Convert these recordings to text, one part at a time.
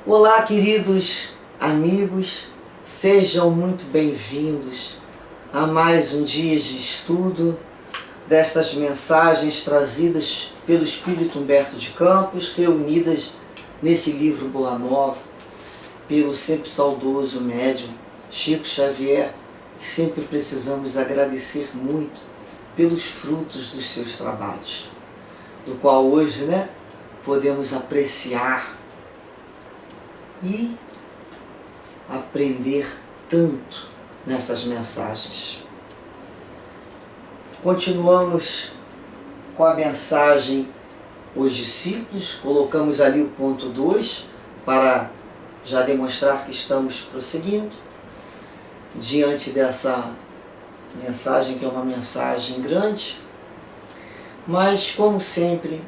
Olá, queridos amigos, sejam muito bem-vindos a mais um dia de estudo destas mensagens trazidas pelo Espírito Humberto de Campos, reunidas nesse livro Boa Nova, pelo sempre saudoso médium Chico Xavier, que sempre precisamos agradecer muito pelos frutos dos seus trabalhos, do qual hoje, podemos apreciar e aprender tanto nessas mensagens. Continuamos com a mensagem Os Discípulos, colocamos ali o ponto 2 para já demonstrar que estamos prosseguindo diante dessa mensagem, que é uma mensagem grande, mas como sempre,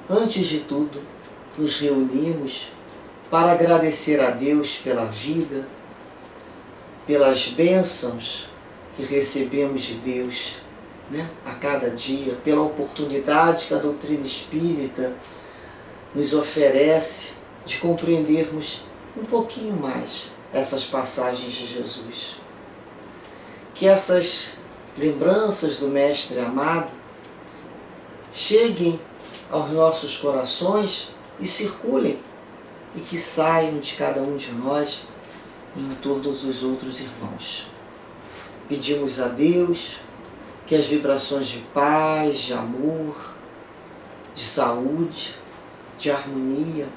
antes de tudo, nos reunimos para agradecer a Deus pela vida, pelas bênçãos que recebemos de Deus, a cada dia, pela oportunidade que a doutrina espírita nos oferece de compreendermos um pouquinho mais essas passagens de Jesus. Que essas lembranças do Mestre amado cheguem aos nossos corações e circulem, e que saiam de cada um de nós em todos os outros irmãos. Pedimos a Deus que as vibrações de paz, de amor, de saúde, de harmonia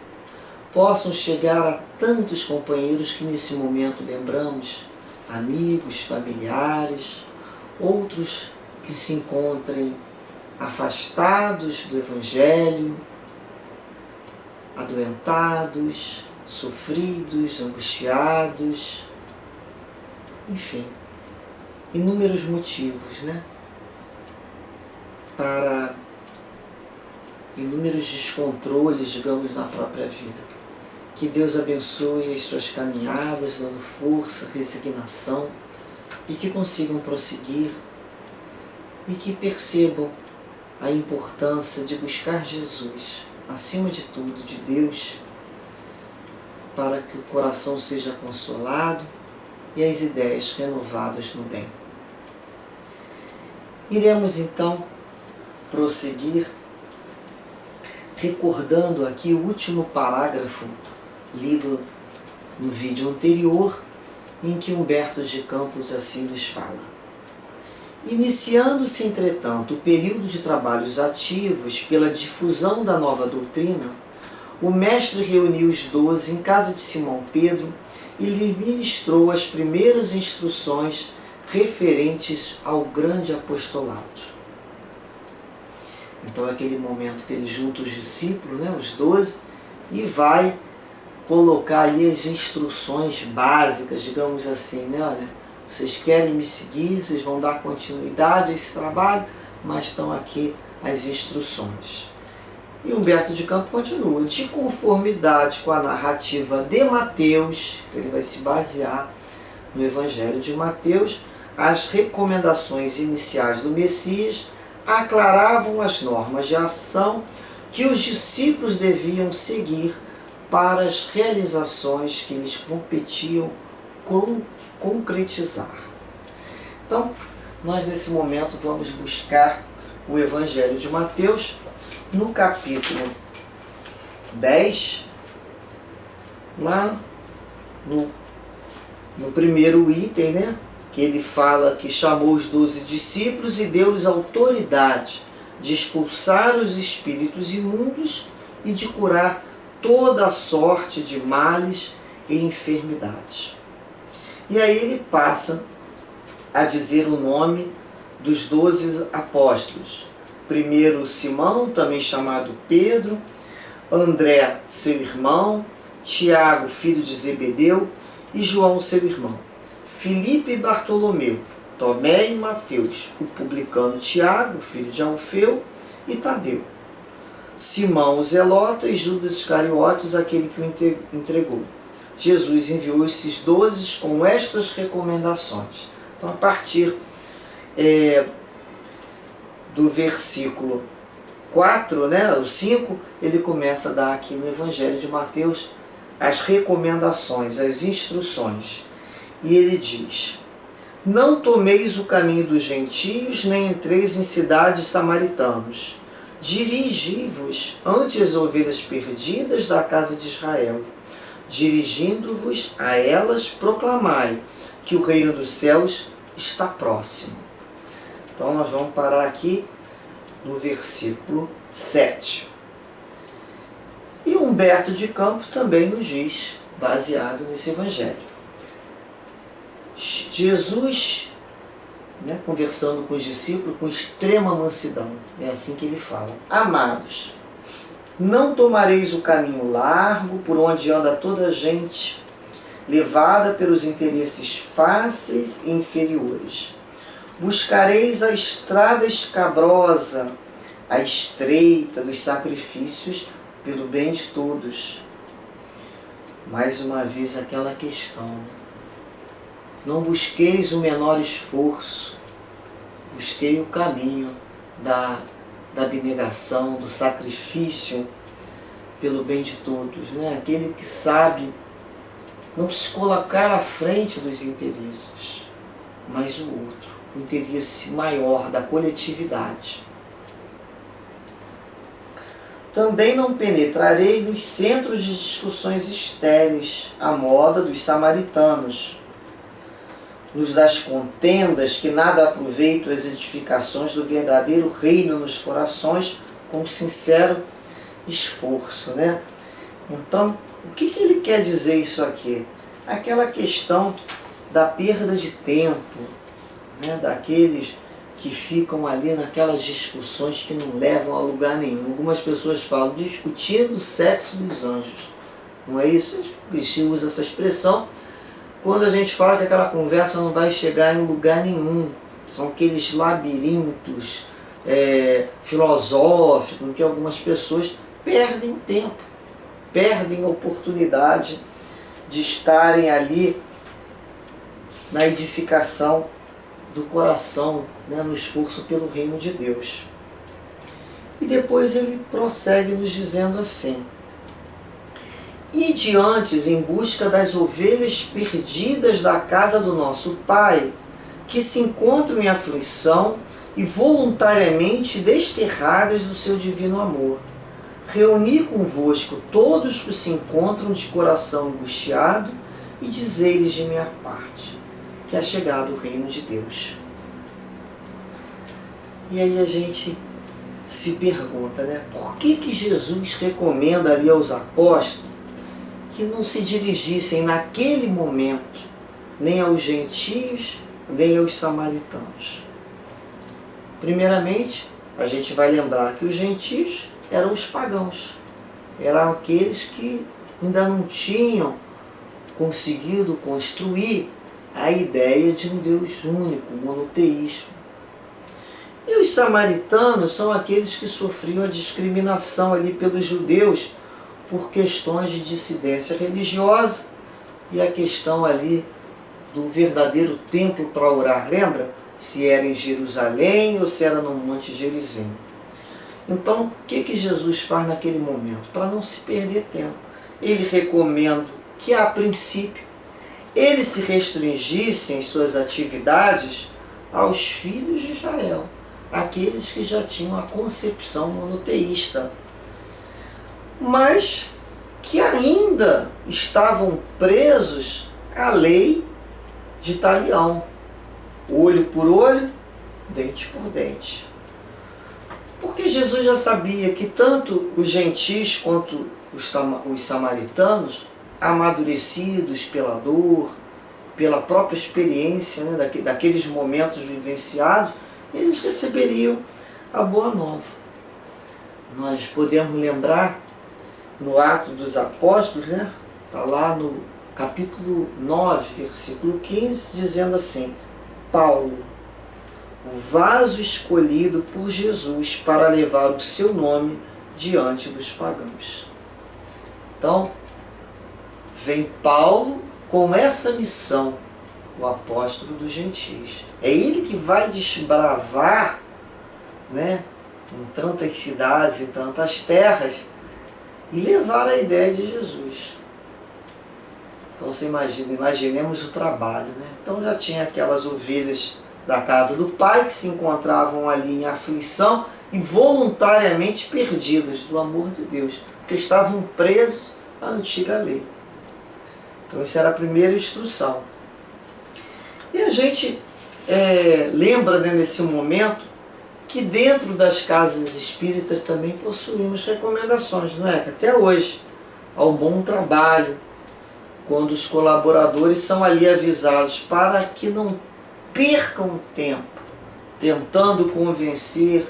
possam chegar a tantos companheiros que nesse momento lembramos, amigos, familiares, outros que se encontrem afastados do Evangelho, adoentados, sofridos, angustiados, enfim, inúmeros motivos, para inúmeros descontroles, digamos, na própria vida. Que Deus abençoe as suas caminhadas, dando força, resignação, e que consigam prosseguir e que percebam a importância de buscar Jesus, acima de tudo, de Deus, para que o coração seja consolado e as ideias renovadas no bem. Iremos então prosseguir recordando aqui o último parágrafo lido no vídeo anterior, em que Humberto de Campos assim nos fala. Iniciando-se, entretanto, o período de trabalhos ativos pela difusão da nova doutrina, o mestre reuniu os 12 em casa de Simão Pedro e lhe ministrou as primeiras instruções referentes ao grande apostolado. Então é aquele momento que ele junta os discípulos, os 12, e vai colocar ali as instruções básicas, digamos assim, olha, vocês querem me seguir, vocês vão dar continuidade a esse trabalho, mas estão aqui as instruções. E Humberto de Campos continua, de conformidade com a narrativa de Mateus, então ele vai se basear no Evangelho de Mateus, as recomendações iniciais do Messias aclaravam as normas de ação que os discípulos deviam seguir para as realizações que lhes competiam concretizar. Então, nós nesse momento vamos buscar o Evangelho de Mateus, no capítulo 10, lá no primeiro item, que ele fala que chamou os 12 discípulos e deu-lhes autoridade de expulsar os espíritos imundos e de curar toda a sorte de males e enfermidades. E aí ele passa a dizer o nome dos 12 apóstolos. Primeiro Simão, também chamado Pedro, André, seu irmão, Tiago, filho de Zebedeu, e João, seu irmão, Filipe e Bartolomeu, Tomé e Mateus, o publicano Tiago, filho de Alfeu, e Tadeu, Simão o Zelota e Judas Iscariotes, aquele que o entregou. Jesus enviou esses 12 com estas recomendações. Então, a partir do versículo 4, o 5, ele começa a dar aqui no Evangelho de Mateus as recomendações, as instruções. E ele diz: não tomeis o caminho dos gentios, nem entreis em cidades samaritanos. Dirigi-vos ante as ovelhas perdidas da casa de Israel. Dirigindo-vos a elas, proclamai que o reino dos céus está próximo. Então nós vamos parar aqui no versículo 7. E Humberto de Campos também nos diz, baseado nesse evangelho. Jesus, conversando com os discípulos com extrema mansidão, é assim que ele fala: amados, não tomareis o caminho largo por onde anda toda a gente, levada pelos interesses fáceis e inferiores. Buscareis a estrada escabrosa, a estreita dos sacrifícios pelo bem de todos. Mais uma vez aquela questão: não busqueis o menor esforço, busquei o caminho da abnegação, do sacrifício pelo bem de todos, aquele que sabe não se colocar à frente dos interesses, mas o outro, o interesse maior da coletividade. Também não penetrareis nos centros de discussões estéreis, à moda dos samaritanos, nos das contendas que nada aproveitam as edificações do verdadeiro reino nos corações com sincero esforço, Então, o que ele quer dizer isso aqui? Aquela questão da perda de tempo, daqueles que ficam ali naquelas discussões que não levam a lugar nenhum. Algumas pessoas falam discutindo o sexo dos anjos. Não é isso? O Cristo usa essa expressão quando a gente fala que aquela conversa não vai chegar em lugar nenhum. São aqueles labirintos filosóficos em que algumas pessoas perdem tempo, perdem a oportunidade de estarem ali na edificação do coração, no esforço pelo reino de Deus. E depois ele prossegue nos dizendo assim: ide antes em busca das ovelhas perdidas da casa do nosso Pai, que se encontram em aflição e voluntariamente desterradas do seu divino amor. Reuni convosco todos que se encontram de coração angustiado e dizei-lhes de minha parte que é chegado o reino de Deus. E aí a gente se pergunta, por que Jesus recomenda ali aos apóstolos que não se dirigissem naquele momento nem aos gentios, nem aos samaritanos? Primeiramente, a gente vai lembrar que os gentios eram os pagãos, eram aqueles que ainda não tinham conseguido construir a ideia de um Deus único, monoteísmo. E os samaritanos são aqueles que sofriam a discriminação ali pelos judeus por questões de dissidência religiosa e a questão ali do verdadeiro templo para orar, lembra? Se era em Jerusalém ou se era no Monte Gerizim. Então, o que Jesus faz naquele momento? Para não se perder tempo, ele recomenda que, a princípio, ele se restringisse em suas atividades aos filhos de Israel, aqueles que já tinham a concepção monoteísta, mas que ainda estavam presos à lei de Talião, olho por olho, dente por dente. Porque Jesus já sabia que tanto os gentios quanto os samaritanos, amadurecidos pela dor, pela própria experiência, daqueles momentos vivenciados, eles receberiam a boa nova. Nós podemos lembrar no Atos dos Apóstolos, está lá no capítulo 9, versículo 15, dizendo assim: Paulo, o vaso escolhido por Jesus para levar o seu nome diante dos pagãos. Então, vem Paulo com essa missão, o apóstolo dos gentios. É ele que vai desbravar, em tantas cidades, em tantas terras, e levar a ideia de Jesus. Então você imaginemos o trabalho, né? Então já tinha aquelas ovelhas da casa do pai que se encontravam ali em aflição e voluntariamente perdidas do amor de Deus, porque estavam presos à antiga lei. Então essa era a primeira instrução. E a gente lembra, né, nesse momento que dentro das casas espíritas também possuímos recomendações, não é? Que até hoje, ao bom trabalho, quando os colaboradores são ali avisados para que não percam tempo tentando convencer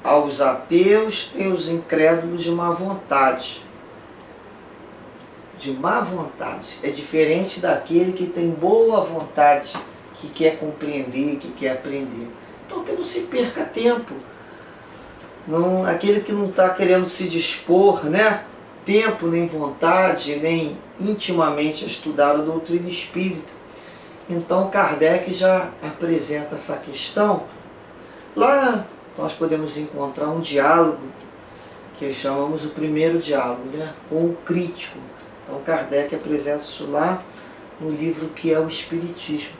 aos ateus e aos incrédulos de má vontade. De má vontade. É diferente daquele que tem boa vontade, que quer compreender, que quer aprender. Então que não se perca tempo. Não, aquele que não está querendo se dispor, né? Tempo, nem vontade, nem intimamente a estudar a doutrina espírita. Então Kardec já apresenta essa questão. Lá nós podemos encontrar um diálogo que chamamos o primeiro diálogo, né? Com o crítico. Então Kardec apresenta isso lá no livro que é o Espiritismo,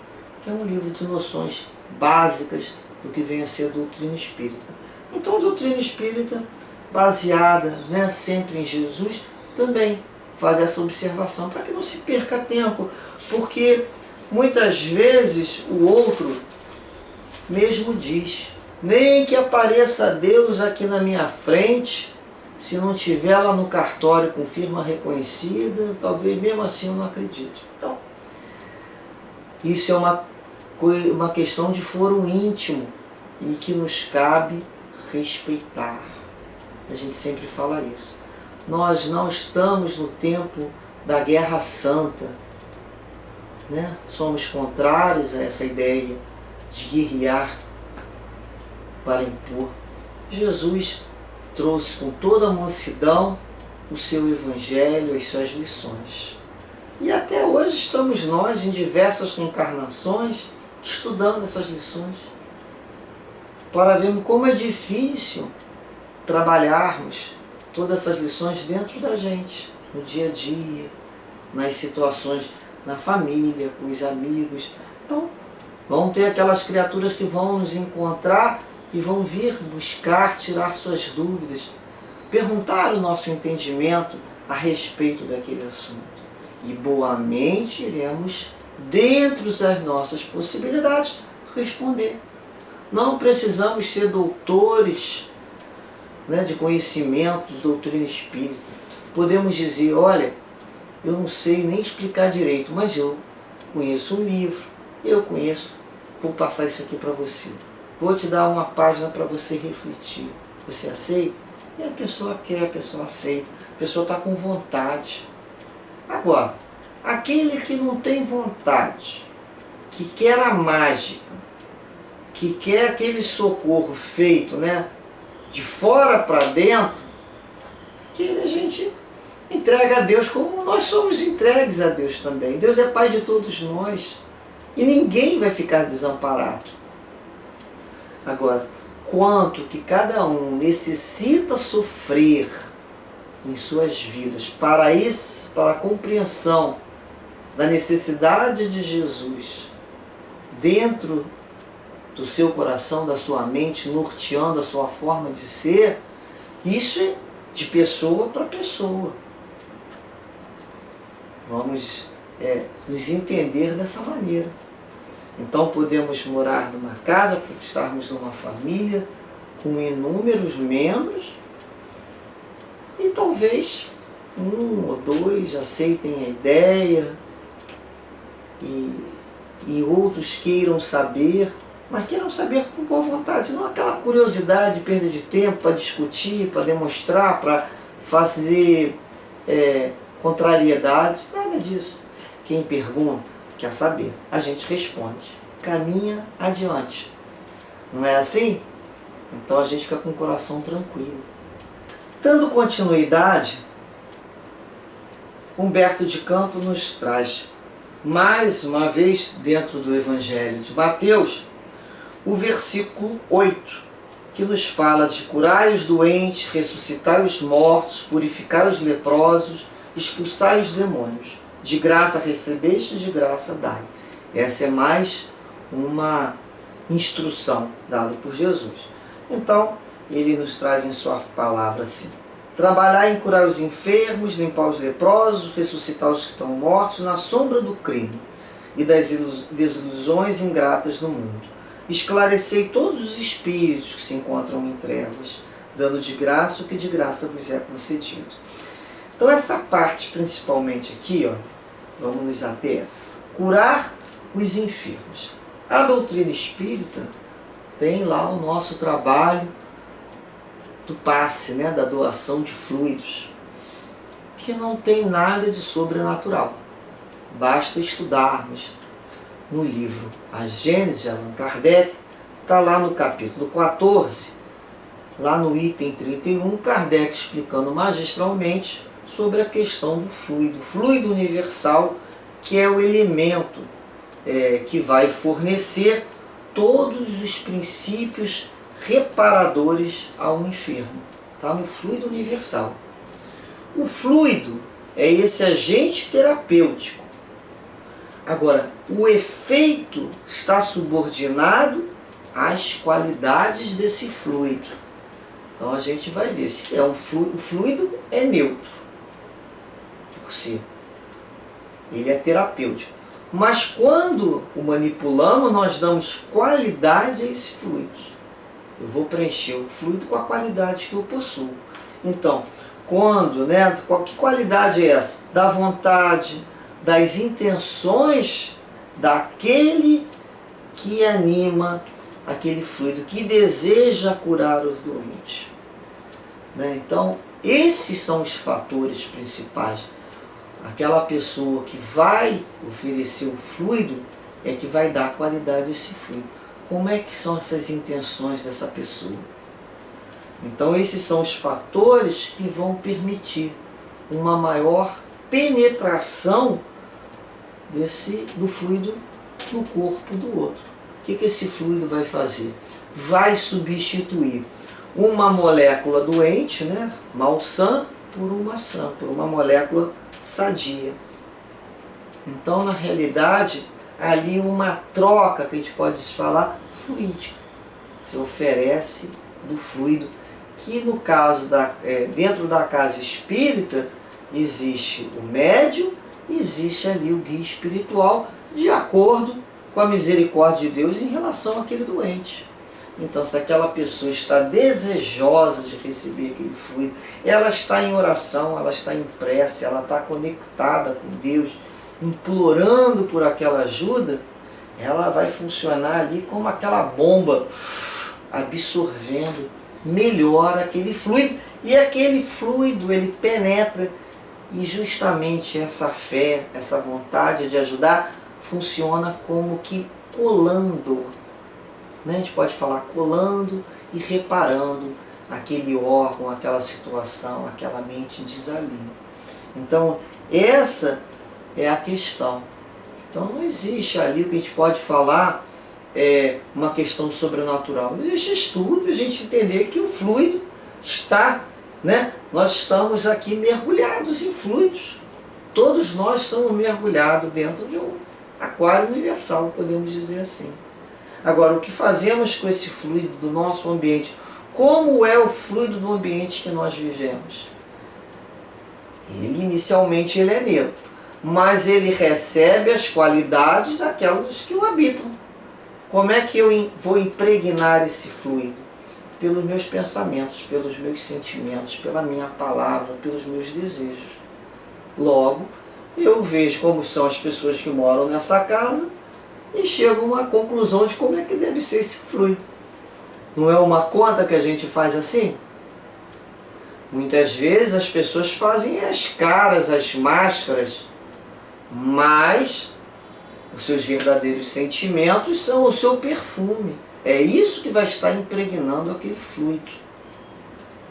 que é um livro de noções básicas do que vem a ser a doutrina espírita. Então a doutrina espírita, baseada, né, sempre em Jesus, também faz essa observação para que não se perca tempo, porque muitas vezes o outro mesmo diz: nem que apareça Deus aqui na minha frente, se não tiver lá no cartório com firma reconhecida, talvez mesmo assim eu não acredite. Então, isso é uma questão de foro íntimo e que nos cabe respeitar. A gente sempre fala isso. Nós não estamos no tempo da guerra santa, né? Somos contrários a essa ideia de guerrear para impor. Jesus trouxe com toda a mansidão o seu evangelho, as suas lições. E até hoje estamos nós, em diversas encarnações, estudando essas lições, para vermos como é difícil trabalharmos todas essas lições dentro da gente, no dia a dia, nas situações, na família, com os amigos. Então, vão ter aquelas criaturas que vão nos encontrar e vão vir buscar, tirar suas dúvidas, perguntar o nosso entendimento a respeito daquele assunto. E boamente iremos, dentro das nossas possibilidades, responder. Não precisamos ser doutores, né, de conhecimentos, doutrina espírita. Podemos dizer: olha, eu não sei nem explicar direito, mas eu conheço um livro, eu conheço, vou passar isso aqui para você. Vou te dar uma página para você refletir. Você aceita? E a pessoa quer, a pessoa aceita, a pessoa está com vontade. Agora, aquele que não tem vontade, que quer a mágica, que quer aquele socorro feito, né, de fora para dentro, que a gente entrega a Deus como nós somos entregues a Deus também. Deus é Pai de todos nós e ninguém vai ficar desamparado. Agora, quanto que cada um necessita sofrer em suas vidas para a compreensão da necessidade de Jesus dentro do seu coração, da sua mente, norteando a sua forma de ser, isso é de pessoa para pessoa. Vamos nos entender dessa maneira. Então podemos morar numa casa, estarmos numa família com inúmeros membros e talvez um ou dois aceitem a ideia e outros queiram saber, mas queiram saber com boa vontade, não aquela curiosidade, perda de tempo para discutir, para demonstrar, para fazer contrariedades, nada disso. Quem pergunta quer saber, a gente responde, caminha adiante. Não é assim? Então a gente fica com o coração tranquilo. Dando continuidade, Humberto de Campos nos traz, mais uma vez dentro do Evangelho de Mateus, o versículo 8, que nos fala de curai os doentes, ressuscitai os mortos, purificai os leprosos, expulsai os demônios. De graça recebeste, de graça dai. Essa é mais uma instrução dada por Jesus. Então, ele nos traz em sua palavra assim: trabalhar em curar os enfermos, limpar os leprosos, ressuscitar os que estão mortos na sombra do crime e das desilusões ingratas do mundo. Esclarecei todos os espíritos que se encontram em trevas, dando de graça o que de graça vos é concedido. Então essa parte principalmente aqui, ó, vamos nos ater essa. Curar os enfermos. A doutrina espírita tem lá o nosso trabalho do passe, né, da doação de fluidos, que não tem nada de sobrenatural. Basta estudarmos no livro A Gênese de Allan Kardec, está lá no capítulo 14, lá no item 31, Kardec explicando magistralmente sobre a questão do fluido universal, que é o elemento que vai fornecer todos os princípios reparadores ao enfermo. Está no fluido universal. O fluido é esse agente terapêutico. Agora, o efeito está subordinado às qualidades desse fluido. Então a gente vai ver se é o fluido é neutro por si. Ele é terapêutico. Mas quando o manipulamos, nós damos qualidade a esse fluido. Eu vou preencher o fluido com a qualidade que eu possuo. Então, quando, né, que qualidade é essa? Da vontade, das intenções daquele que anima aquele fluido, que deseja curar os doentes. Né? Então, esses são os fatores principais. Aquela pessoa que vai oferecer o fluido é que vai dar qualidade a esse fluido. Como é que são essas intenções dessa pessoa? Então esses são os fatores que vão permitir uma maior penetração do fluido no corpo do outro. O que esse fluido vai fazer? Vai substituir uma molécula doente, né, malsã, por uma sã, por uma molécula sadia. Então, na realidade, ali uma troca, que a gente pode falar, fluídica. Você oferece do fluido, que no caso, dentro da casa espírita, existe o médium, existe ali o guia espiritual, de acordo com a misericórdia de Deus em relação àquele doente. Então, se aquela pessoa está desejosa de receber aquele fluido, ela está em oração, ela está em prece, ela está conectada com Deus, implorando por aquela ajuda, ela vai funcionar ali como aquela bomba, absorvendo melhor aquele fluido. E aquele fluido, ele penetra, e justamente essa fé, essa vontade de ajudar, funciona como que colando, né? A gente pode falar colando e reparando aquele órgão, aquela situação, aquela mente desalinho. Então, essa é a questão. Então, não existe ali o que a gente pode falar uma questão sobrenatural. Existe estudo, a gente entender que o fluido está, né? Nós estamos aqui mergulhados em fluidos. Todos nós estamos mergulhados dentro de um aquário universal, podemos dizer assim. Agora, o que fazemos com esse fluido do nosso ambiente? Como é o fluido do ambiente que nós vivemos? Inicialmente ele é neutro, mas ele recebe as qualidades daquelas que o habitam. Como é que eu vou impregnar esse fluido? Pelos meus pensamentos, pelos meus sentimentos, pela minha palavra, pelos meus desejos. Logo, eu vejo como são as pessoas que moram nessa casa e chego a uma conclusão de como é que deve ser esse fluido. Não é uma conta que a gente faz assim? Muitas vezes as pessoas fazem as caras, as máscaras, mas os seus verdadeiros sentimentos são o seu perfume. É isso que vai estar impregnando aquele fluido.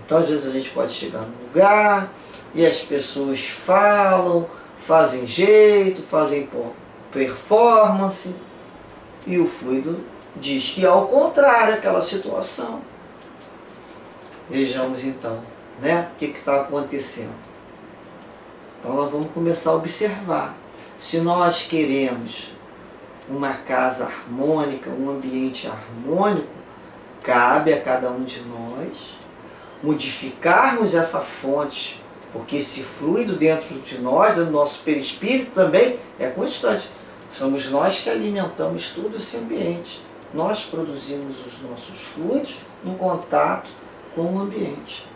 Então às vezes a gente pode chegar num lugar e as pessoas falam, fazem jeito, fazem performance, e o fluido diz que é ao contrário aquela situação. Vejamos então, né, o que está acontecendo. Então nós vamos começar a observar Se nós queremos uma casa harmônica, um ambiente harmônico, cabe a cada um de nós modificarmos essa fonte, porque esse fluido dentro de nós, do nosso perispírito também é constante. Somos nós que alimentamos todo esse ambiente. Nós produzimos os nossos fluidos em contato com o ambiente.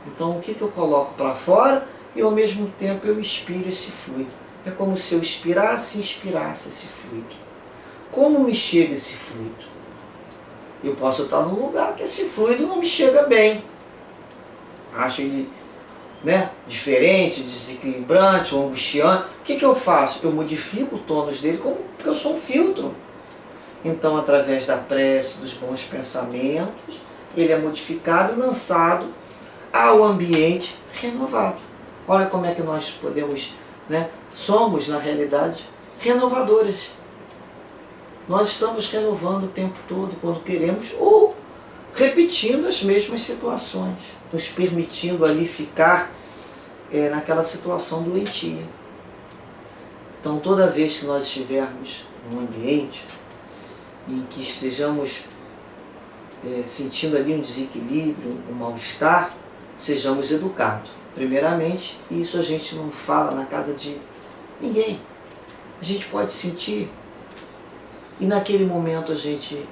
Então o que eu coloco para fora e ao mesmo tempo eu inspiro esse fluido. É como se eu inspirasse e inspirasse esse fluido. Como me chega esse fluido? Eu posso estar num lugar que esse fluido não me chega bem. Acho ele, diferente, desequilibrante ou angustiante. O que eu faço? Eu modifico o tônus dele porque eu sou um filtro. Então, através da prece, dos bons pensamentos, ele é modificado e lançado ao ambiente renovado. Olha como é que nós podemos, somos, na realidade, renovadores. Nós estamos renovando o tempo todo quando queremos ou repetindo as mesmas situações, nos permitindo ali ficar naquela situação doentia. Então, toda vez que nós estivermos num ambiente em que estejamos sentindo ali um desequilíbrio, um mal-estar, sejamos educados. Primeiramente, isso a gente não fala na casa de ninguém. A gente pode sentir e naquele momento a gente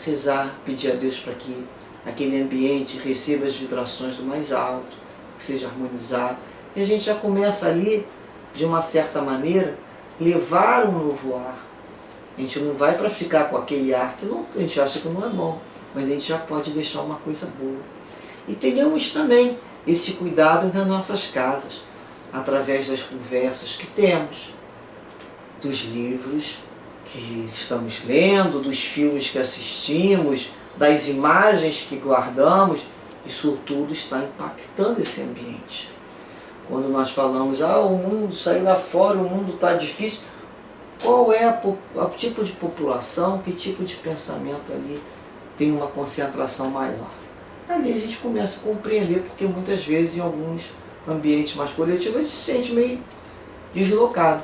rezar, pedir a Deus para que aquele ambiente receba as vibrações do mais alto, que seja harmonizado. E a gente já começa ali, de uma certa maneira, levar um novo ar. A gente não vai para ficar com aquele ar que a gente acha que não é bom, mas a gente já pode deixar uma coisa boa. E tenhamos também esse cuidado nas nossas casas, através das conversas que temos, dos livros que estamos lendo, dos filmes que assistimos, das imagens que guardamos. Isso tudo está impactando esse ambiente. Quando nós falamos, o mundo, sair lá fora, o mundo está difícil, qual é o tipo de população, que tipo de pensamento ali tem uma concentração maior? Ali a gente começa a compreender, porque muitas vezes em alguns ambientes mais coletivos a gente se sente meio deslocado.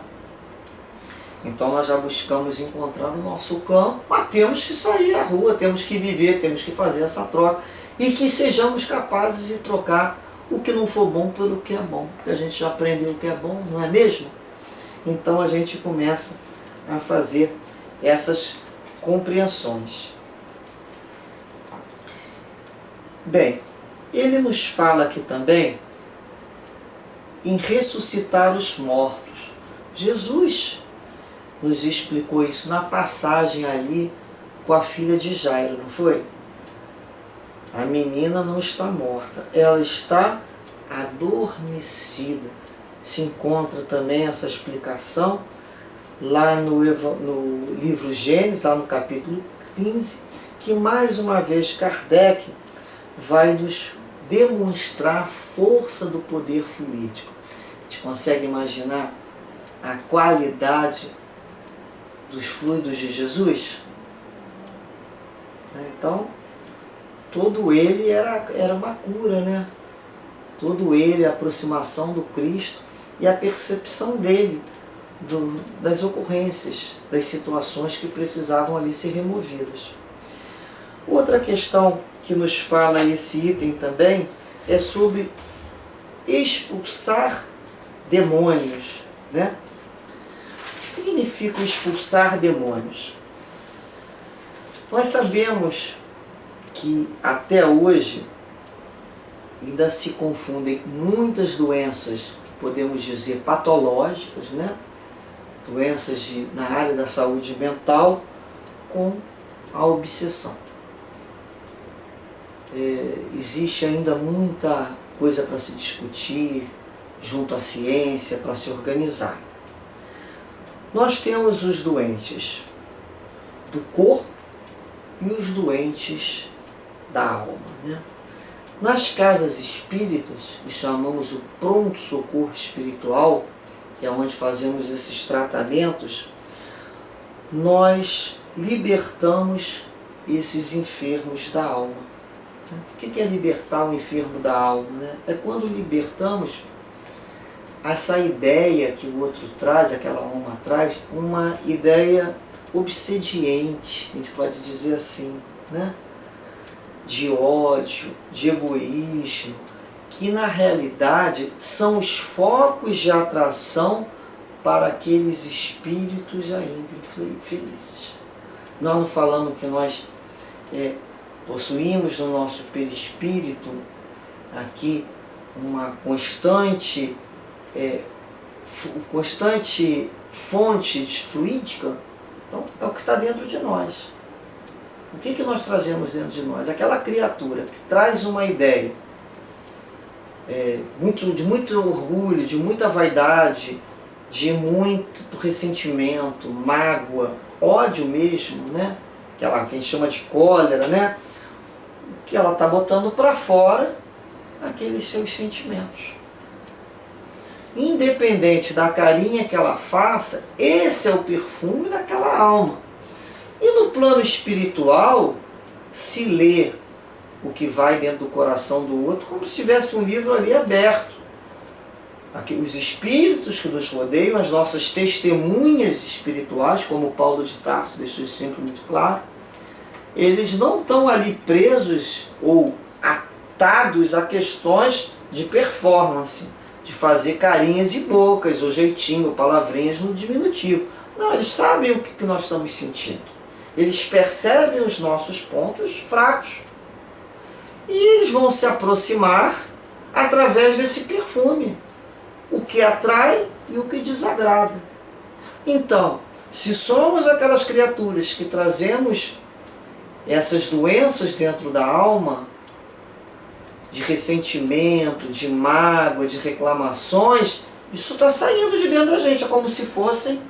Então nós já buscamos encontrar o nosso campo, mas temos que sair à rua, temos que viver, temos que fazer essa troca e que sejamos capazes de trocar o que não for bom pelo que é bom, porque a gente já aprendeu o que é bom, não é mesmo? Então a gente começa a fazer essas compreensões. Bem, ele nos fala aqui também em ressuscitar os mortos. Jesus nos explicou isso na passagem ali com a filha de Jairo, não foi? A menina não está morta, ela está adormecida. Se encontra também essa explicação lá no livro Gênesis, lá no capítulo 15, que mais uma vez Kardec vai nos demonstrar a força do poder fluídico. A gente consegue imaginar a qualidade dos fluidos de Jesus? Então, todo ele era uma cura, Todo ele, a aproximação do Cristo e a percepção dele das ocorrências, das situações que precisavam ali ser removidas. Outra questão que nos fala esse item também é sobre expulsar demônios, O que significa expulsar demônios? Nós sabemos que até hoje ainda se confundem muitas doenças, podemos dizer patológicas, doenças na área da saúde mental, com a obsessão. Existe ainda muita coisa para se discutir junto à ciência, para se organizar. Nós temos os doentes do corpo e os doentes da alma, Nas casas espíritas, que chamamos o pronto-socorro espiritual, que é onde fazemos esses tratamentos, nós libertamos esses enfermos da alma. O que é libertar o enfermo da alma? É quando libertamos essa ideia que o outro traz, aquela alma traz, uma ideia obsediente, a gente pode dizer assim, né? De ódio, de egoísmo, que na realidade são os focos de atração para aqueles espíritos ainda infelizes. Nós não falamos que nós possuímos no nosso perispírito aqui uma constante fonte fluídica. Então é o que está dentro de nós. O que nós trazemos dentro de nós? Aquela criatura que traz uma ideia de muito orgulho, de muita vaidade, de muito ressentimento, mágoa, ódio mesmo, né? Que a gente chama de cólera, né? Que ela está botando para fora aqueles seus sentimentos. Independente da carinha que ela faça, esse é o perfume daquela alma. E no plano espiritual, se lê o que vai dentro do coração do outro como se tivesse um livro ali aberto. Aqui, os espíritos que nos rodeiam, as nossas testemunhas espirituais, como Paulo de Tarso deixou isso sempre muito claro, eles não estão ali presos ou atados a questões de performance, de fazer carinhas e bocas, ou jeitinho, ou palavrinhas no diminutivo. Não, eles sabem o que nós estamos sentindo. Eles percebem os nossos pontos fracos. E eles vão se aproximar através desse perfume. O que atrai e o que desagrada. Então, se somos aquelas criaturas que trazemos essas doenças dentro da alma, de ressentimento, de mágoa, de reclamações, isso está saindo de dentro da gente. É como se fossem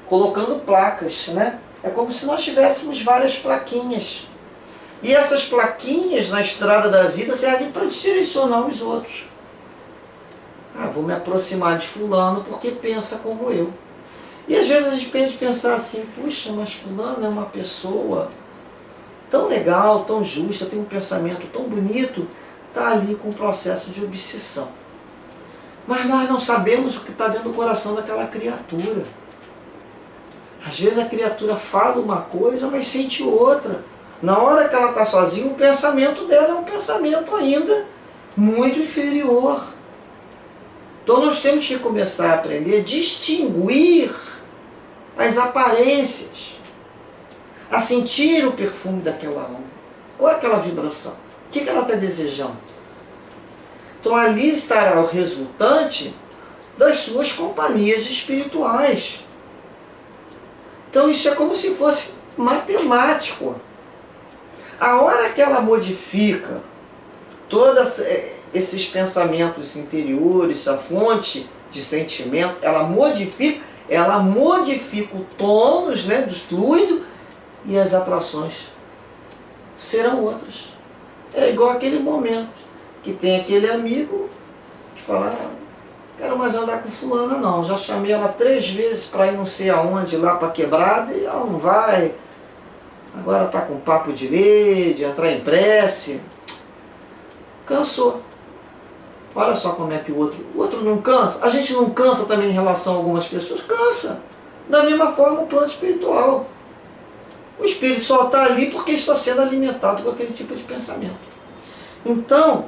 colocando placas, né? É como se nós tivéssemos várias plaquinhas. E essas plaquinhas na estrada da vida servem para direcionar os outros. Vou me aproximar de fulano porque pensa como eu. E às vezes a gente pode pensar assim, puxa, mas fulano é uma pessoa tão legal, tão justa, tem um pensamento tão bonito, está ali com um processo de obsessão. Mas nós não sabemos o que está dentro do coração daquela criatura. Às vezes a criatura fala uma coisa, mas sente outra. Na hora que ela está sozinha, o pensamento dela é um pensamento ainda muito inferior. Então nós temos que começar a aprender a distinguir as aparências, a sentir o perfume daquela alma. Qual é aquela vibração? O que ela está desejando? Então ali estará o resultante das suas companhias espirituais. Então isso é como se fosse matemático. A hora que ela modifica todos esses pensamentos interiores, a fonte de sentimento, ela modifica o tônus, né, do fluido, e as atrações serão outras. É igual aquele momento que tem aquele amigo que fala, quero mais andar com fulana não, já chamei ela 3 vezes para ir não sei aonde, lá para quebrada, e ela não vai, agora está com papo de ler, de entrar em prece, cansou. Olha só como é que o outro não cansa. A gente não cansa também em relação a algumas pessoas? Cansa. Da mesma forma o plano espiritual. O espírito só está ali porque está sendo alimentado com aquele tipo de pensamento. Então,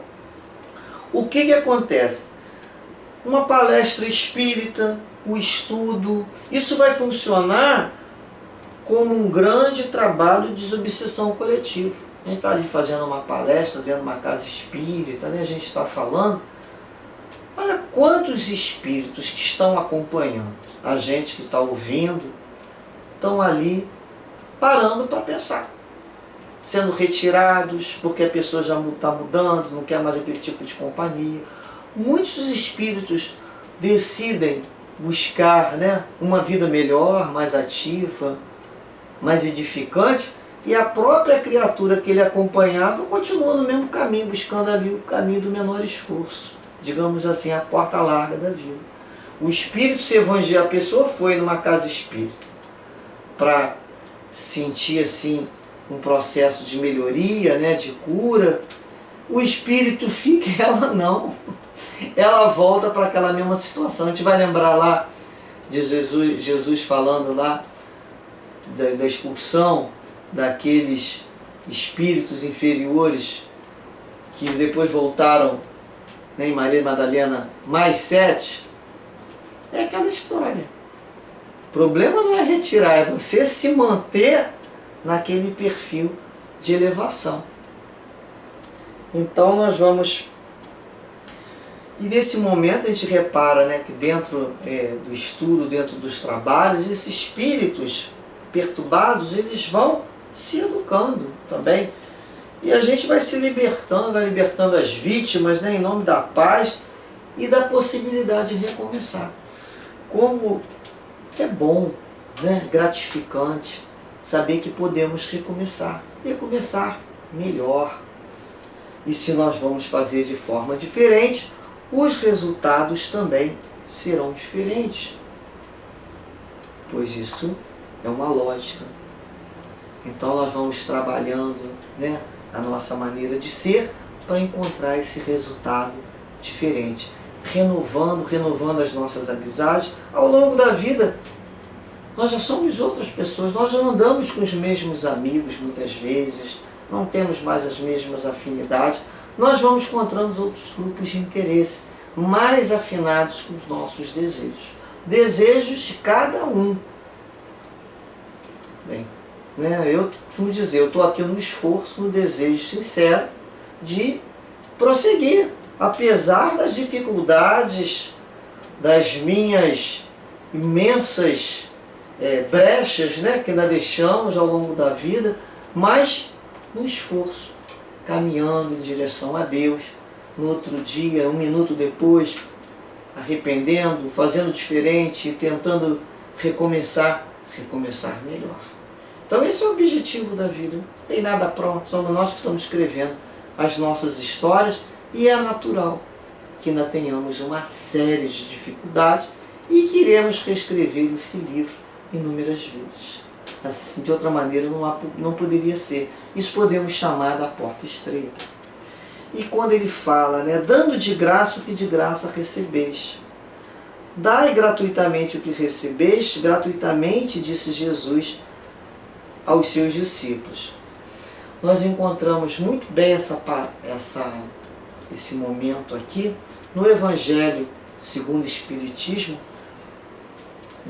o que acontece? Uma palestra espírita, o estudo, isso vai funcionar como um grande trabalho de desobsessão coletiva. A gente está ali fazendo uma palestra dentro de uma casa espírita, né? A gente está falando. Olha quantos espíritos que estão acompanhando, a gente que está ouvindo, estão ali parando para pensar, sendo retirados porque a pessoa já está mudando, não quer mais aquele tipo de companhia. Muitos espíritos decidem buscar, né, uma vida melhor, mais ativa, mais edificante, e a própria criatura que ele acompanhava continua no mesmo caminho, buscando ali o caminho do menor esforço, digamos assim, a porta larga da vida. O espírito se evangeliza, a pessoa foi numa casa espírita para sentir assim um processo de melhoria, né, de cura, o espírito fica e ela não. ela volta para aquela mesma situação. A gente vai lembrar lá de Jesus falando lá da expulsão daqueles espíritos inferiores que depois voltaram, né, em Maria Madalena, mais 7. É aquela história. O problema não é retirar, é você se manter naquele perfil de elevação. Então nós vamos... E nesse momento a gente repara, né, que dentro do estudo, dentro dos trabalhos, esses espíritos perturbados, eles vão se educando também. E a gente vai se libertando, vai libertando as vítimas, né, em nome da paz e da possibilidade de recomeçar. Como é bom, né, gratificante saber que podemos recomeçar melhor. E se nós vamos fazer de forma diferente, os resultados também serão diferentes. Pois isso é uma lógica. Então nós vamos trabalhando, né, a nossa maneira de ser para encontrar esse resultado diferente. Renovando as nossas amizades. Ao longo da vida, nós já somos outras pessoas, nós já não andamos com os mesmos amigos muitas vezes, não temos mais as mesmas afinidades, nós vamos encontrando outros grupos de interesse, mais afinados com os nossos desejos de cada um. Bem, né, eu costumo dizer, eu estou aqui no esforço, no desejo sincero de prosseguir, apesar das dificuldades, das minhas imensas brechas, né, que ainda deixamos ao longo da vida, mas no esforço, caminhando em direção a Deus, no outro dia, um minuto depois, arrependendo, fazendo diferente, tentando recomeçar melhor. Então esse é o objetivo da vida, não tem nada pronto, somos nós que estamos escrevendo as nossas histórias e é natural que ainda tenhamos uma série de dificuldades e que iremos reescrever esse livro inúmeras vezes. Assim, de outra maneira não poderia ser. Isso podemos chamar da porta estreita. E quando ele fala, né, dando de graça o que de graça recebeis. Dai gratuitamente o que recebeis, gratuitamente, disse Jesus aos seus discípulos. Nós encontramos muito bem esse momento aqui no Evangelho segundo o Espiritismo,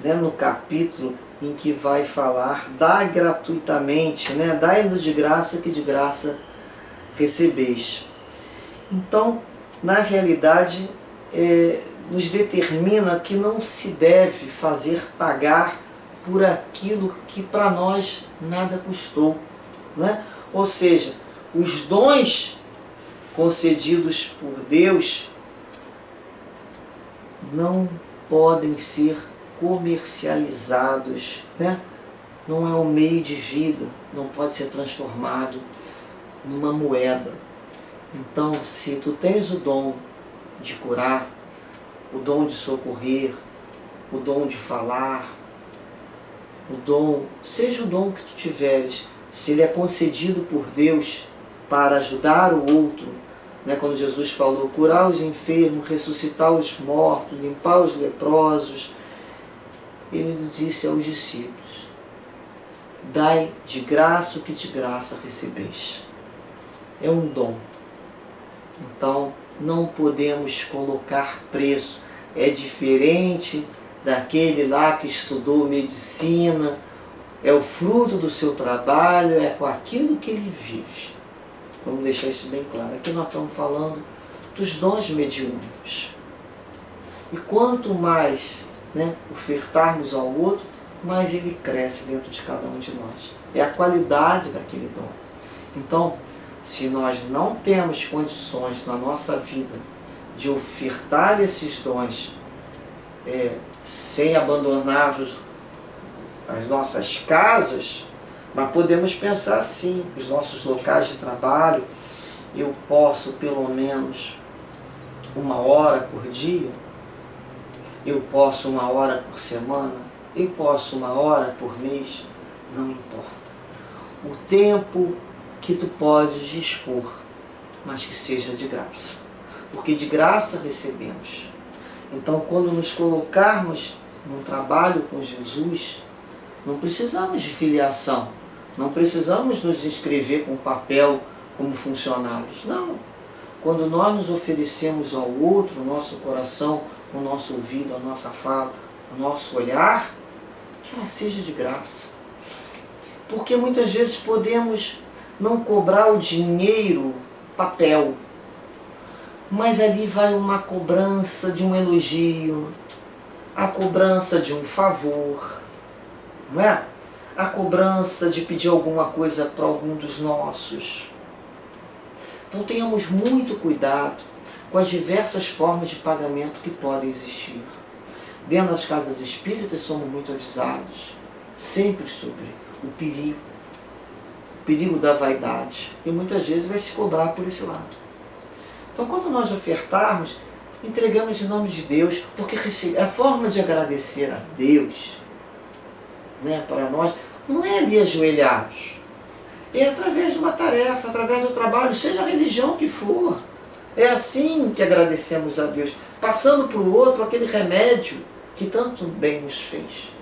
né, no capítulo em que vai falar, dai gratuitamente, né, dai-nos de graça que de graça recebeis. Então, na realidade, nos determina que não se deve fazer pagar por aquilo que para nós nada custou, não é? Ou seja, os dons concedidos por Deus não podem ser comercializados, né? Não é um meio de vida, não pode ser transformado numa moeda. Então, se tu tens o dom de curar, o dom de socorrer, o dom de falar, seja o dom que tu tiveres, se ele é concedido por Deus para ajudar o outro, né? Quando Jesus falou, curar os enfermos, ressuscitar os mortos, limpar os leprosos, ele disse aos discípulos, dai de graça o que de graça recebeis. É um dom. Então, não podemos colocar preço. É diferente daquele lá que estudou medicina, é o fruto do seu trabalho, é com aquilo que ele vive. Vamos deixar isso bem claro. Aqui nós estamos falando dos dons mediúnicos. E quanto mais, né, ofertarmos ao outro, mais ele cresce dentro de cada um de nós. É a qualidade daquele dom. Então, se nós não temos condições na nossa vida de ofertar esses dons sem abandonar as nossas casas, mas podemos pensar assim, os nossos locais de trabalho, eu posso pelo menos 1 hora por dia, eu posso 1 hora por semana, eu posso 1 hora por mês, não importa. O tempo que tu podes dispor, mas que seja de graça. porque de graça recebemos. Então, quando nos colocarmos num trabalho com Jesus, não precisamos de filiação, não precisamos nos inscrever com papel como funcionários. Não. Quando nós nos oferecemos ao outro, o nosso coração, o nosso ouvido, a nossa fala, o nosso olhar, que ela seja de graça. Porque muitas vezes podemos não cobrar o dinheiro, papel, mas ali vai uma cobrança de um elogio, a cobrança de um favor, não é? A cobrança de pedir alguma coisa para algum dos nossos. Então tenhamos muito cuidado com as diversas formas de pagamento que podem existir. Dentro das casas espíritas somos muito avisados, sempre sobre o perigo da vaidade, que muitas vezes vai se cobrar por esse lado. Então quando nós ofertarmos, entregamos em nome de Deus, porque a forma de agradecer a Deus, né, para nós, não é ali ajoelhados, é através de uma tarefa, através do trabalho, seja a religião que for. É assim que agradecemos a Deus, passando para o outro aquele remédio que tanto bem nos fez,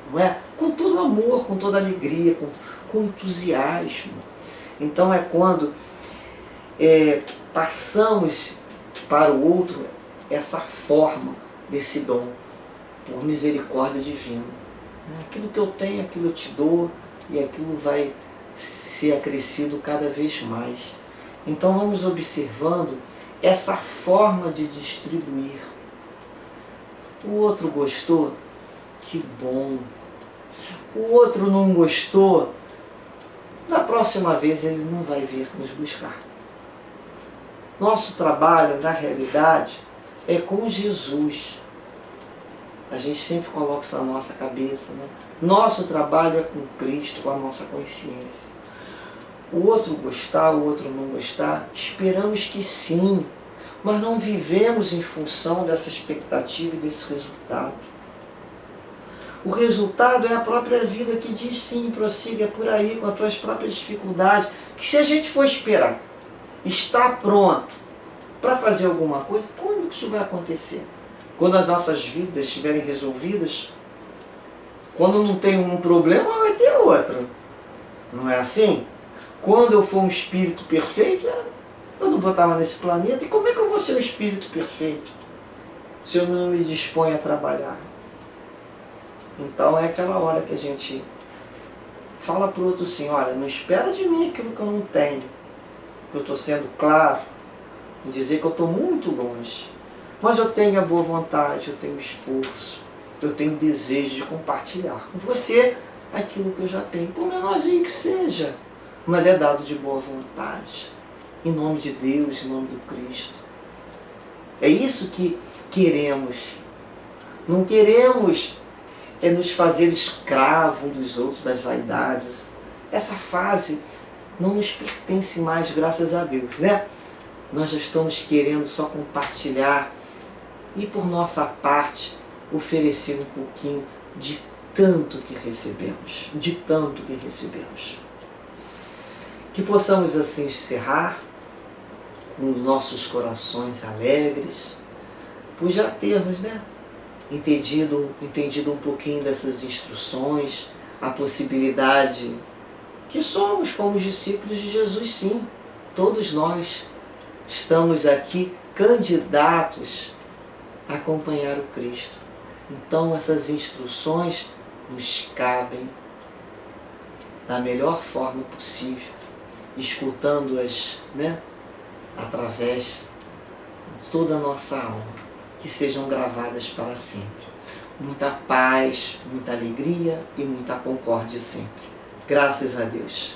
não é? Com todo amor, com toda alegria, com entusiasmo. Então é quando passamos para o outro essa forma desse dom, por misericórdia divina. Aquilo que eu tenho, aquilo eu te dou, e aquilo vai ser acrescido cada vez mais. Então vamos observando essa forma de distribuir. O outro gostou? Que bom. O outro não gostou? Na próxima vez ele não vai vir nos buscar. Nosso trabalho, na realidade, é com Jesus. A gente sempre coloca isso na nossa cabeça, né? Nosso trabalho é com Cristo, com a nossa consciência. O outro gostar, o outro não gostar, esperamos que sim, mas não vivemos em função dessa expectativa e desse resultado. O resultado é a própria vida que diz sim, prossiga por aí com as tuas próprias dificuldades, que se a gente for esperar, estar pronto para fazer alguma coisa, quando que isso vai acontecer? Quando as nossas vidas estiverem resolvidas, quando não tem um problema, vai ter outro. Não é assim? Quando eu for um espírito perfeito, eu não vou estar mais nesse planeta. E como é que eu vou ser um espírito perfeito se eu não me disponho a trabalhar? Então é aquela hora que a gente fala para o outro assim, olha, não espera de mim aquilo que eu não tenho. Eu estou sendo claro em dizer que eu estou muito longe. Mas eu tenho a boa vontade, eu tenho esforço, eu tenho desejo de compartilhar com você aquilo que eu já tenho, por menorzinho que seja, mas é dado de boa vontade, em nome de Deus, em nome do Cristo. É isso que queremos. Não queremos nos fazer escravo uns dos outros, das vaidades. Essa fase não nos pertence mais, graças a Deus, né? Nós já estamos querendo só compartilhar e, por nossa parte, oferecer um pouquinho de tanto que recebemos, de tanto que recebemos. Que possamos assim encerrar com os nossos corações alegres, por já termos, né, entendido um pouquinho dessas instruções, a possibilidade que somos como os discípulos de Jesus, sim, todos nós estamos aqui candidatos a acompanhar o Cristo. Então essas instruções nos cabem da melhor forma possível, escutando-as, né, através de toda a nossa alma, que sejam gravadas para sempre. Muita paz, muita alegria e muita concórdia sempre. Graças a Deus.